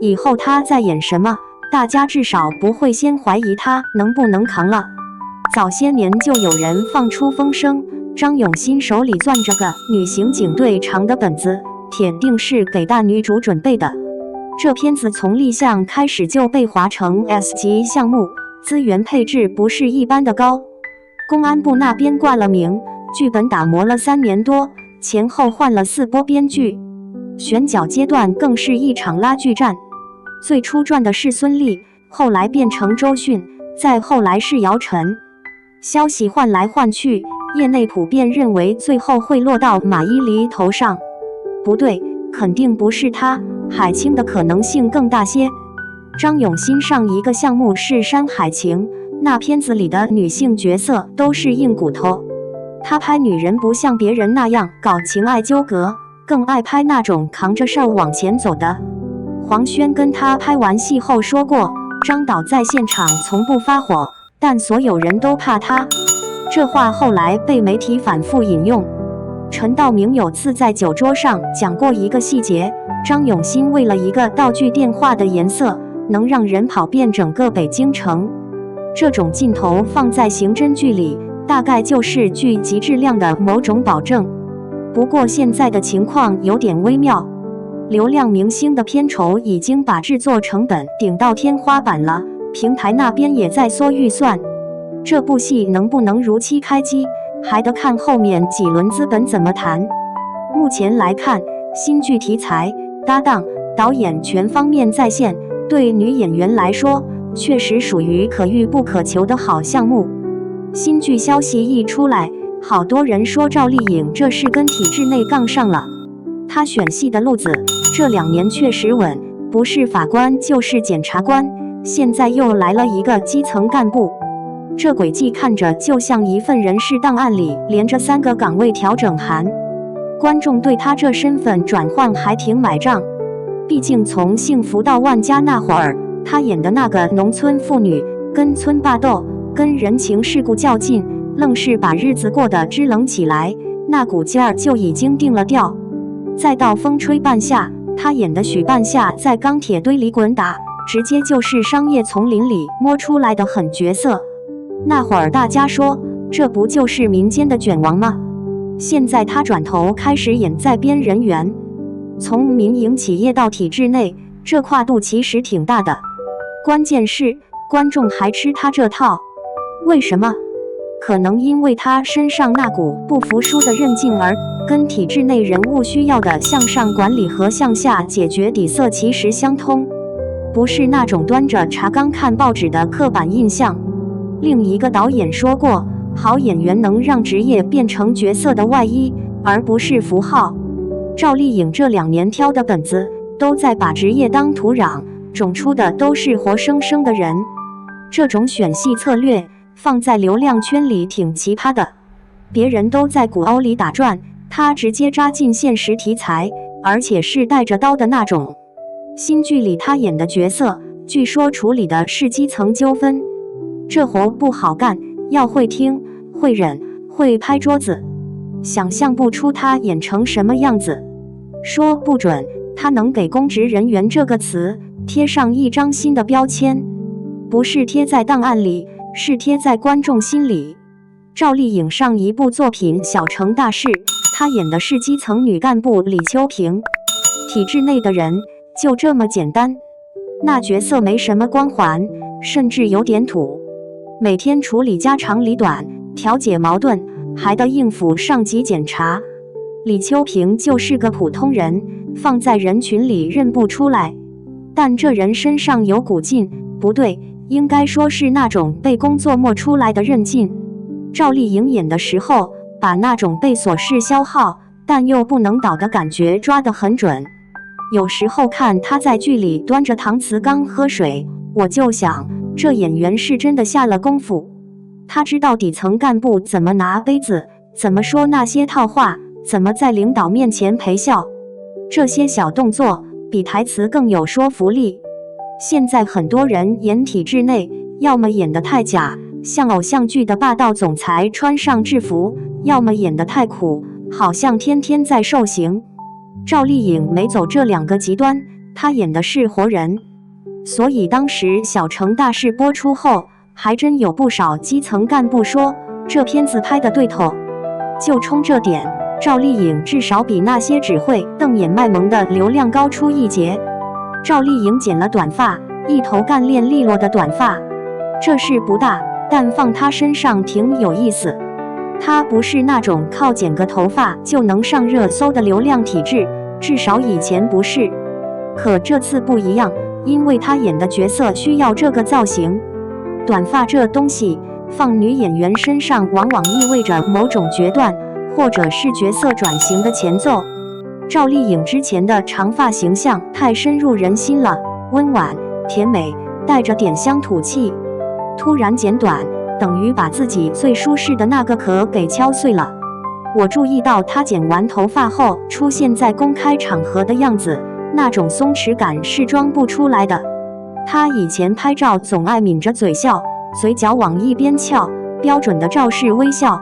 以后她再演什么，大家至少不会先怀疑她能不能扛了。早些年就有人放出风声，张永新手里攥着个女刑警队长的本子，铁定是给大女主准备的。这片子从立项开始就被划成 S 级项目，资源配置不是一般的高。公安部那边挂了名，剧本打磨了3年多，前后换了4波编剧，选角阶段更是一场拉锯战。最初转的是孙俪，后来变成周迅，再后来是姚晨。消息换来换去，业内普遍认为最后会落到马伊琍头上。不对，肯定不是她，海清的可能性更大些。张永新上一个项目是《山海情》，那片子里的女性角色都是硬骨头，他拍女人不像别人那样搞情爱纠葛，更爱拍那种扛着事儿往前走的。黄轩跟他拍完戏后说过，张导在现场从不发火，但所有人都怕他。这话后来被媒体反复引用。陈道明有次在酒桌上讲过一个细节，张永新为了一个道具电话的颜色，能让人跑遍整个北京城。这种镜头放在刑侦剧里，大概就是剧集质量的某种保证。不过现在的情况有点微妙，流量明星的片酬已经把制作成本顶到天花板了，平台那边也在缩预算。这部戏能不能如期开机，还得看后面几轮资本怎么谈。目前来看，新剧题材、搭档、导演全方面在线，对女演员来说，确实属于可遇不可求的好项目。新剧消息一出来，好多人说赵丽颖这是跟体制内杠上了。她选戏的路子这2年确实稳，不是法官就是检察官，现在又来了一个基层干部。这轨迹看着就像一份人事档案里连着3个岗位调整函，观众对他这身份转换还挺买账。毕竟从幸福到万家那会儿，他演的那个农村妇女跟村霸斗，跟人情世故较劲，愣是把日子过得支棱起来，那股劲儿就已经定了调。再到风吹半夏，他演的许半夏在钢铁堆里滚打，直接就是商业丛林里摸出来的狠角色。那会儿大家说，这不就是民间的卷王吗？现在他转头开始演在编人员，从民营企业到体制内，这跨度其实挺大的。关键是观众还吃他这套，为什么？可能因为他身上那股不服输的韧劲儿，跟体制内人物需要的向上管理和向下解决底色其实相通，不是那种端着茶缸看报纸的刻板印象。另一个导演说过，好演员能让职业变成角色的外衣，而不是符号。赵丽颖这2年挑的本子，都在把职业当土壤，种出的都是活生生的人。这种选戏策略放在流量圈里挺奇葩的，别人都在古欧里打转，他直接扎进现实题材，而且是带着刀的那种。新剧里他演的角色，据说处理的是基层纠纷。这活不好干，要会听、会忍、会拍桌子。想象不出他演成什么样子，说不准他能给公职人员这个词贴上一张新的标签，不是贴在档案里，是贴在观众心里。赵丽颖上一部作品《小城大事》，她演的是基层女干部李秋萍，体制内的人就这么简单。那角色没什么光环，甚至有点土，每天处理家长里短，调解矛盾，还得应付上级检查。李秋萍就是个普通人，放在人群里认不出来，但这人身上有股劲，不对，应该说是那种被工作磨出来的韧劲。赵丽颖演的时候，把那种被琐事消耗但又不能倒的感觉抓得很准。有时候看她在剧里端着搪瓷缸喝水，我就想，这演员是真的下了功夫。他知道底层干部怎么拿杯子，怎么说那些套话，怎么在领导面前陪笑，这些小动作比台词更有说服力。现在很多人演体制内，要么演得太假，像偶像剧的霸道总裁穿上制服，要么演得太苦，好像天天在受刑。赵丽颖没走这2个极端，她演的是活人。所以当时《小城大事》播出后，还真有不少基层干部说，这片子拍得对头。就冲这点，赵丽颖至少比那些只会瞪眼卖萌的流量高出一截。赵丽颖剪了短发，一头干练利落的短发，这事不大，但放她身上挺有意思。她不是那种靠剪个头发就能上热搜的流量体质，至少以前不是。可这次不一样，因为她演的角色需要这个造型。短发这东西放女演员身上，往往意味着某种决断，或者是角色转型的前奏。赵丽颖之前的长发形象太深入人心了，温婉、甜美，带着点乡土气。突然剪短，等于把自己最舒适的那个壳给敲碎了。我注意到她剪完头发后出现在公开场合的样子，那种松弛感是装不出来的。她以前拍照总爱抿着嘴笑，嘴角往一边翘，标准的赵氏微笑。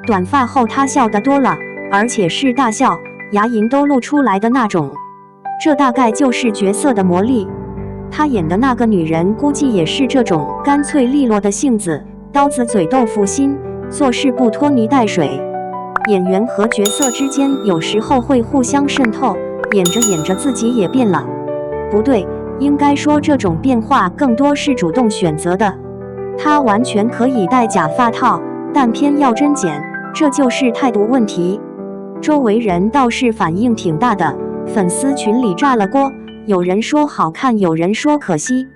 短发后她笑得多了，而且是大笑，牙龈都露出来的那种。这大概就是角色的魔力。她演的那个女人估计也是这种干脆利落的性子，刀子嘴豆腐心，做事不拖泥带水。演员和角色之间有时候会互相渗透，演着演着自己也变了。不对，应该说这种变化更多是主动选择的。她完全可以戴假发套，但偏要真剪，这就是态度问题。周围人倒是反应挺大的，粉丝群里炸了锅，有人说好看，有人说可惜。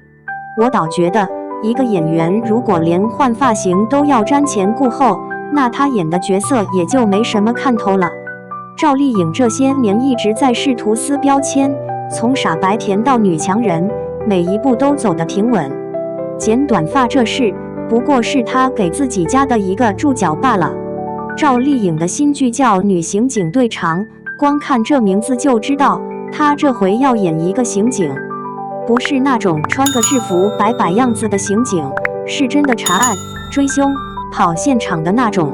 我倒觉得，一个演员如果连换发型都要瞻前顾后，那他演的角色也就没什么看头了。赵丽颖这些年一直在试图撕标签，从傻白甜到女强人，每一步都走得挺稳。剪短发这事，不过是她给自己加的一个注脚罢了。赵丽颖的新剧叫《女刑警队长》，光看这名字就知道，她这回要演一个刑警，不是那种穿个制服摆摆样子的刑警，是真的查案、追凶、跑现场的那种。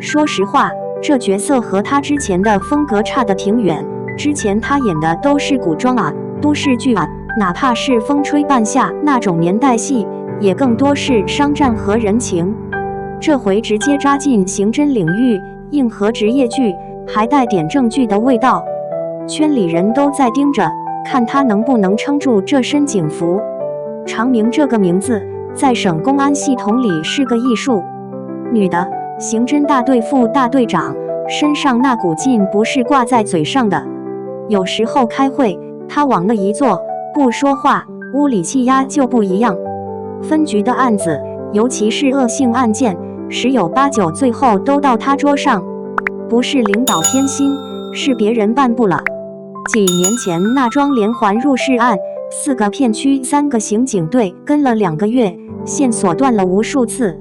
说实话，这角色和他之前的风格差得挺远。之前他演的都是古装啊、都市剧啊，哪怕是风吹半夏那种年代戏，也更多是商战和人情。这回直接扎进刑侦领域，硬核职业剧，还带点正剧的味道。圈里人都在盯着，看他能不能撑住这身警服。长明这个名字在省公安系统里是个艺术。女的，刑侦大队副大队长，身上那股劲不是挂在嘴上的。有时候开会，她往那一坐，不说话，屋里气压就不一样。分局的案子，尤其是恶性案件，十有八九最后都到她桌上。不是领导偏心，是别人办不了。几年前那桩连环入室案，4个片区3个刑警队跟了2个月，线索断了无数次。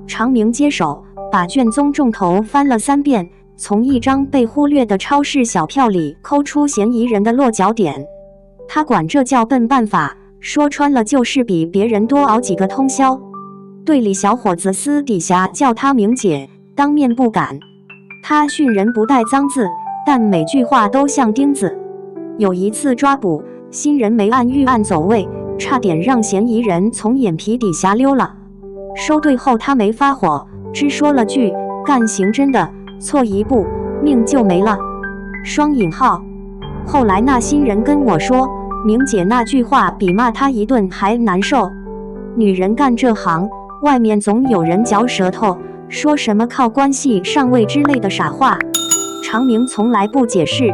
长明接手，把卷宗重头翻了3遍，从一张被忽略的超市小票里抠出嫌疑人的落脚点。他管这叫笨办法，说穿了就是比别人多熬几个通宵。队里小伙子私底下叫他明姐，当面不敢。他训人不带脏字，但每句话都像钉子。有一次抓捕，新人没按预案走位，差点让嫌疑人从眼皮底下溜了。收队后他没发火，只说了句干刑侦的错一步命就没了。双引号。后来那新人跟我说，明姐那句话比骂他一顿还难受。女人干这行，外面总有人嚼舌头，说什么靠关系上位之类的傻话。长明从来不解释，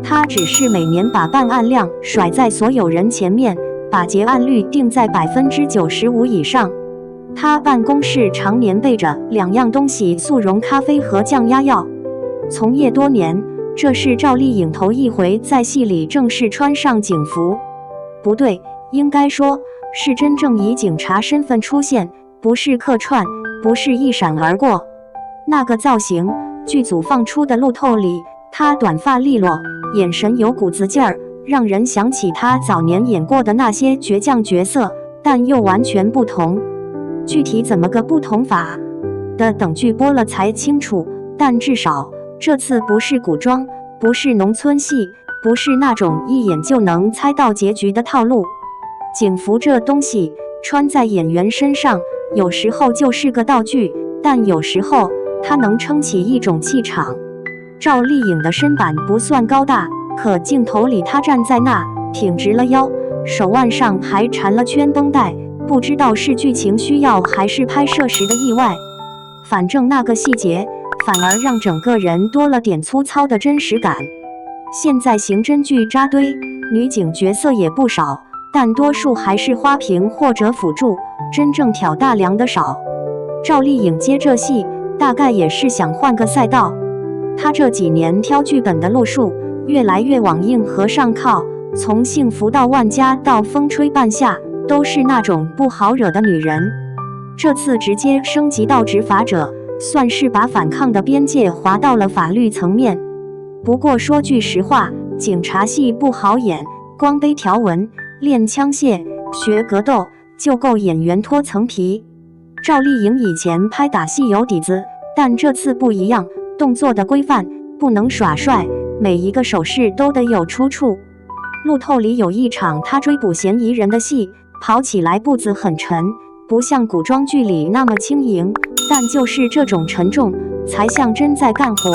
他只是每年把办案量甩在所有人前面，把结案率定在95%以上。他办公室常年备着2样东西：速溶咖啡和降压药。从业多年，这是赵丽颖头一回在戏里正式穿上警服。不对，应该说是真正以警察身份出现，不是客串，不是一闪而过。那个造型，剧组放出的路透里，她短发利落，眼神有股子劲儿，让人想起她早年演过的那些倔强角色，但又完全不同。具体怎么个不同法的，等剧播了才清楚，但至少这次不是古装，不是农村戏，不是那种一眼就能猜到结局的套路。警服这东西穿在演员身上，有时候就是个道具，但有时候它能撑起一种气场。赵丽颖的身板不算高大，可镜头里她站在那，挺直了腰，手腕上还缠了圈绷带，不知道是剧情需要还是拍摄时的意外，反正那个细节反而让整个人多了点粗糙的真实感。现在刑侦剧扎堆，女警角色也不少，但多数还是花瓶或者辅助，真正挑大梁的少。赵丽颖接这戏，大概也是想换个赛道。她这几年挑剧本的路数，越来越往硬核上靠，从幸福到万家到风吹半夏，都是那种不好惹的女人。这次直接升级到执法者，算是把反抗的边界划到了法律层面。不过说句实话，警察戏不好演，光背条文、练枪械、学格斗就够演员脱层皮。赵丽颖以前拍打戏有底子，但这次不一样，动作的规范，不能耍帅，每一个手势都得有出处。路透里有一场她追捕嫌疑人的戏，跑起来步子很沉，不像古装剧里那么轻盈，但就是这种沉重，才像真在干活。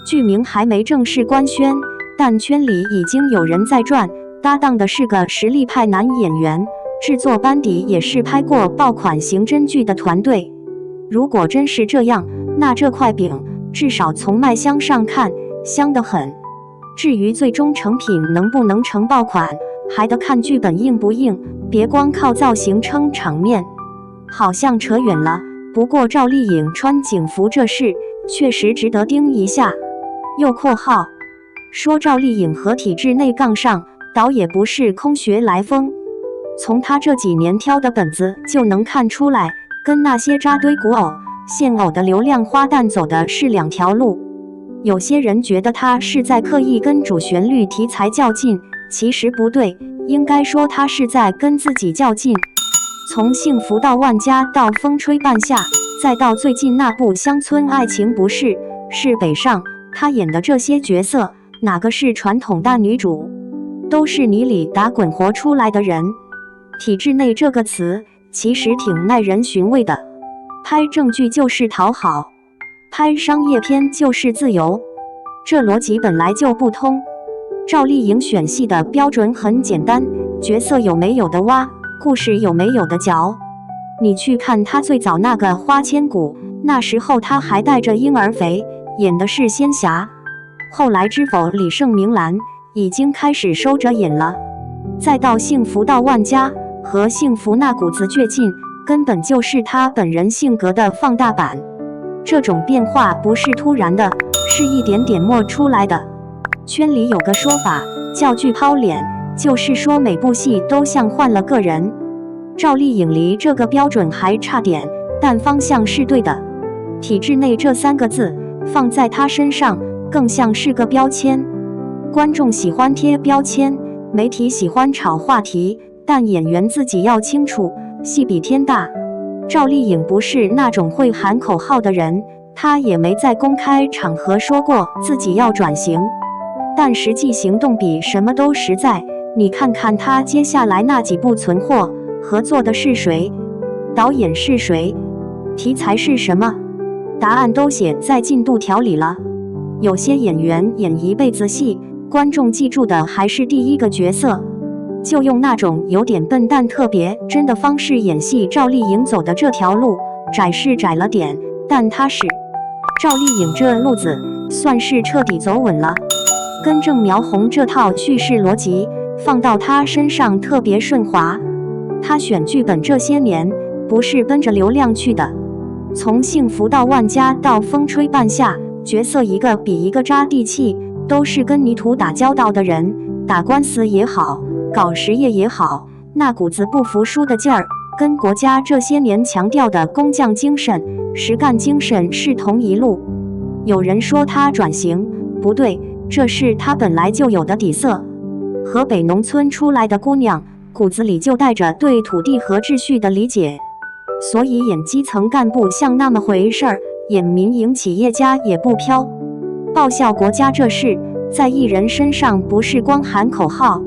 剧名还没正式官宣，但圈里已经有人在转，搭档的是个实力派男演员，制作班底也是拍过爆款刑侦剧的团队。如果真是这样，那这块饼至少从卖相上看香得很。至于最终成品能不能成爆款，还得看剧本硬不硬，别光靠造型撑场面。好像扯远了，不过赵丽颖穿警服这事确实值得盯一下。又括号说赵丽颖和体制内杠上，倒也不是空穴来风。从她这几年挑的本子就能看出来，跟那些扎堆古偶、现偶的流量花旦走的是两条路。有些人觉得她是在刻意跟主旋律题材较劲，其实不对，应该说她是在跟自己较劲。从幸福到万家，到风吹半夏，再到最近那部乡村爱情不是北上，她演的这些角色，哪个是传统大女主？都是泥里打滚活出来的人。体制内这个词其实挺耐人寻味的，拍正剧就是讨好，拍商业片就是自由，这逻辑本来就不通。赵丽颖选戏的标准很简单，角色有没有的挖，故事有没有的嚼。你去看她最早那个花千骨，那时候她还带着婴儿肥，演的是仙侠。后来知否李胜明兰已经开始收着演了，再到幸福到万家和幸福那股子倔劲，根本就是她本人性格的放大版。这种变化不是突然的，是一点点磨出来的。圈里有个说法叫剧抛脸，就是说每部戏都像换了个人。赵丽颖离这个标准还差点，但方向是对的。体制内这3个字放在她身上更像是个标签。观众喜欢贴标签，媒体喜欢炒话题，但演员自己要清楚，戏比天大。赵丽颖不是那种会喊口号的人，她也没在公开场合说过自己要转型，但实际行动比什么都实在。你看看她接下来那几部存货，合作的是谁？导演是谁？题材是什么？答案都写在进度条里了。有些演员演一辈子戏，观众记住的还是第一个角色，就用那种有点笨蛋特别真的方式演戏。赵丽颖走的这条路窄是窄了点，但踏实。赵丽颖这路子算是彻底走稳了，跟郑苗红这套叙事逻辑放到她身上特别顺滑。她选剧本这些年不是奔着流量去的，从幸福到万家到风吹半夏，角色一个比一个扎地气，都是跟泥土打交道的人，打官司也好，搞实业也好，那股子不服输的劲儿，跟国家这些年强调的工匠精神、实干精神是同一路。有人说她转型，不对，这是她本来就有的底色。河北农村出来的姑娘，骨子里就带着对土地和秩序的理解，所以演基层干部像那么回事儿，演民营企业家也不飘。报效国家这事，在艺人身上不是光喊口号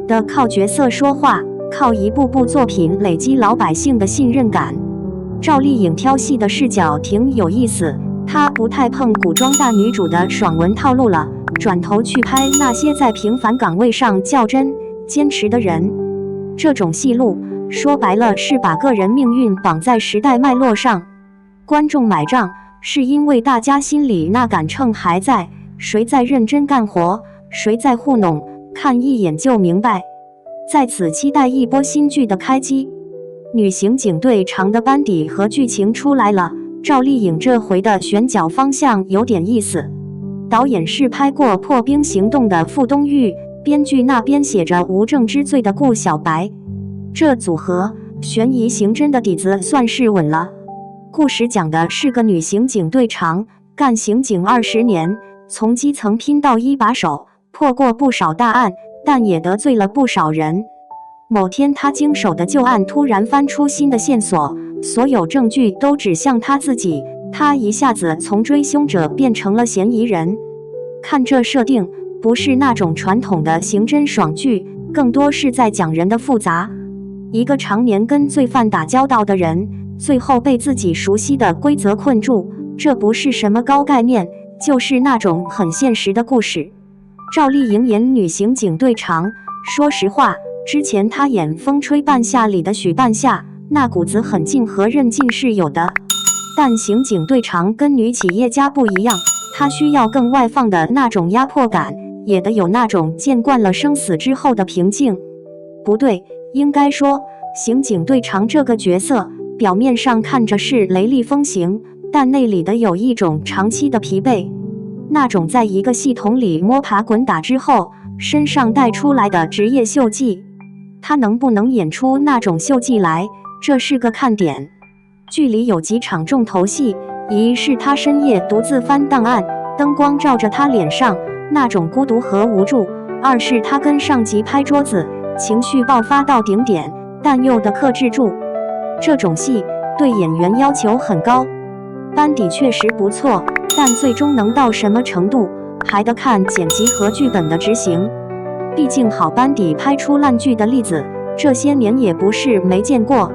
的，靠角色说话，靠一部部作品累积老百姓的信任感。赵丽颖挑戏的视角挺有意思，她不太碰古装大女主的爽文套路了，转头去拍那些在平凡岗位上较真、坚持的人。这种戏路说白了是把个人命运绑在时代脉络上，观众买账是因为大家心里那杆秤还在，谁在认真干活，谁在糊弄，看一眼就明白。在此期待一波新剧的开机。女刑警队长的班底和剧情出来了，赵丽颖这回的选角方向有点意思。导演是拍过《破冰行动》的傅东玉，编剧那边写着无证之罪的顾小白，这组合悬疑刑侦的底子算是稳了。故事讲的是个女刑警队长，干刑警20年，从基层拼到一把手，破过不少大案，但也得罪了不少人。某天，她经手的旧案突然翻出新的线索，所有证据都指向她自己，她一下子从追凶者变成了嫌疑人。看这设定，不是那种传统的刑侦爽剧，更多是在讲人的复杂。一个常年跟罪犯打交道的人，最后被自己熟悉的规则困住，这不是什么高概念，就是那种很现实的故事。赵丽颖演女刑警队长，说实话，之前她演《风吹半夏》里的许半夏，那股子狠劲和韧劲是有的，但刑警队长跟女企业家不一样，她需要更外放的那种压迫感，也得有那种见惯了生死之后的平静。不对，应该说，刑警队长这个角色，表面上看着是雷厉风行，但内里的有一种长期的疲惫，那种在一个系统里摸爬滚打之后，身上带出来的职业锈迹。他能不能演出那种锈迹来，这是个看点。剧里有几场重头戏，一是他深夜独自翻档案，灯光照着他脸上那种孤独和无助；二是他跟上级拍桌子，情绪爆发到顶点，但又得克制住。这种戏对演员要求很高，班底确实不错，但最终能到什么程度，还得看剪辑和剧本的执行。毕竟好班底拍出烂剧的例子，这些年也不是没见过。